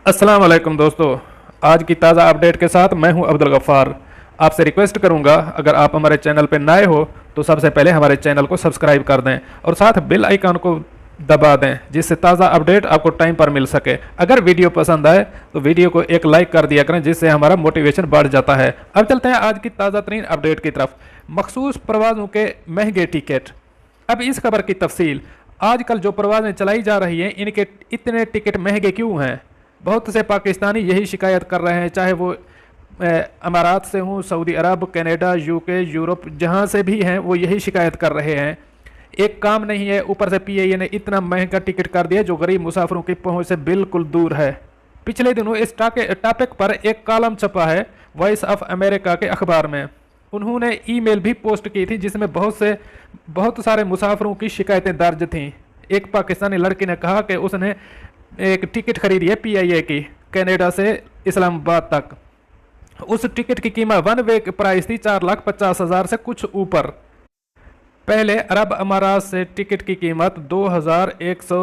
अस्सलाम वालेकुम दोस्तों, आज की ताज़ा अपडेट के साथ मैं हूं अब्दुल गफ़ार। आपसे रिक्वेस्ट करूंगा, अगर आप हमारे चैनल पर नए हो तो सबसे पहले हमारे चैनल को सब्सक्राइब कर दें और साथ बेल आइकन को दबा दें, जिससे ताज़ा अपडेट आपको टाइम पर मिल सके। अगर वीडियो पसंद आए तो वीडियो को एक लाइक कर दिया करें, जिससे हमारा मोटिवेशन बढ़ जाता है। अब चलते हैं आज की ताज़ा तरीन अपडेट की तरफ। मखसूस प्रवासों के महंगे टिकट। अब इस खबर की तफसील। आजकल जो प्रवासें चलाई जा रही हैं, इनके इतने टिकट महंगे क्यों हैं? बहुत से पाकिस्तानी यही शिकायत कर रहे हैं, चाहे वो अमारात से हों, सऊदी अरब, कनाडा, यूके, यूरोप, जहां से भी हैं वो यही शिकायत कर रहे हैं। एक काम नहीं है, ऊपर से पीआईए ने इतना महंगा टिकट कर दिया जो गरीब मुसाफिरों की पहुंच से बिल्कुल दूर है। पिछले दिनों इस टॉपिक पर एक कॉलम छपा है वॉइस ऑफ अमेरिका के अखबार में। उन्होंने ईमेल भी पोस्ट की थी जिसमें बहुत सारे मुसाफिरों की शिकायतें दर्ज थीं। एक पाकिस्तानी लड़की ने कहा कि उसने एक टिकट खरीदी है पीआईए की, कनाडा से इस्लामाबाद तक। उस टिकट की कीमत वन वे प्राइस थी 4,50,000 से कुछ ऊपर। पहले अरब अमारात से टिकट की कीमत 2,100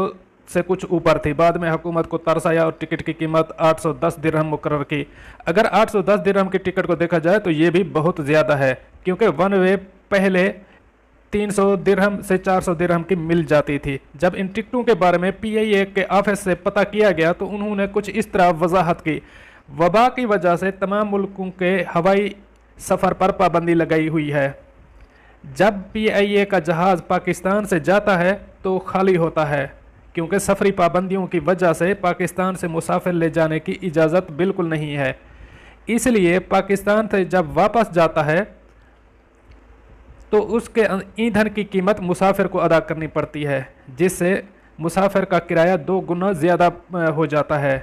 से कुछ ऊपर थी। बाद में हुकूमत को तरस आया और टिकट की कीमत 810 दिरहम मुकर्रर की। अगर 810 दिरहम की टिकट को देखा जाए तो ये भी बहुत ज़्यादा है, क्योंकि वन वे पहले 300 दिरहम से 400 दिरहम की मिल जाती थी। जब इन टिकटों के बारे में पीआईए के ऑफिस से पता किया गया तो उन्होंने कुछ इस तरह वजाहत की। वबा की वजह से तमाम मुल्कों के हवाई सफ़र पर पाबंदी लगाई हुई है। जब पीआईए का जहाज़ पाकिस्तान से जाता है तो खाली होता है, क्योंकि सफरी पाबंदियों की वजह से पाकिस्तान से मुसाफिर ले जाने की इजाज़त बिल्कुल नहीं है। इसलिए पाकिस्तान से जब वापस जाता है तो उसके ईंधन की कीमत मुसाफिर को अदा करनी पड़ती है, जिससे मुसाफिर का किराया 2 गुना ज़्यादा हो जाता है।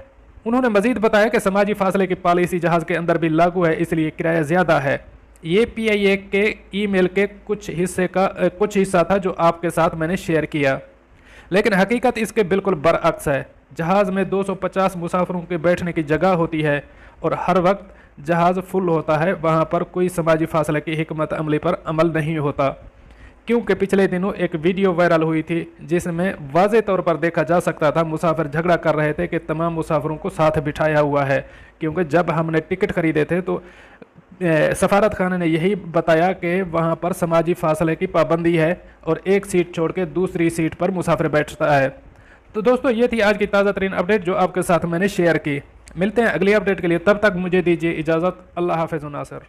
उन्होंने मज़ीद बताया कि समाजी फासले की पॉलिसी जहाज़ के अंदर भी लागू है, इसलिए किराया ज़्यादा है। ये पीआईए के ईमेल के कुछ हिस्सा था जो आपके साथ मैंने शेयर किया, लेकिन हकीकत इसके बिल्कुल बरअक्स है। जहाज़ में 250 मुसाफिरों के बैठने की जगह होती है और हर वक्त जहाज़ फुल होता है। वहाँ पर कोई समाजी फासले की हिकमत अमली पर अमल नहीं होता, क्योंकि पिछले दिनों एक वीडियो वायरल हुई थी जिसमें वाज़े तौर पर देखा जा सकता था मुसाफिर झगड़ा कर रहे थे कि तमाम मुसाफिरों को साथ बिठाया हुआ है, क्योंकि जब हमने टिकट खरीदे थे तो सफारत खाना ने यही बताया कि वहाँ पर समाजी फासले की पाबंदी है और एक सीट छोड़ के दूसरी सीट पर मुसाफिर बैठता है। तो दोस्तों, ये थी आज की ताज़ा तरीन अपडेट जो आपके साथ मैंने शेयर की। मिलते हैं अगली अपडेट के लिए, तब तक मुझे दीजिए इजाज़त। अल्लाह हाफ़िज़ नासिर।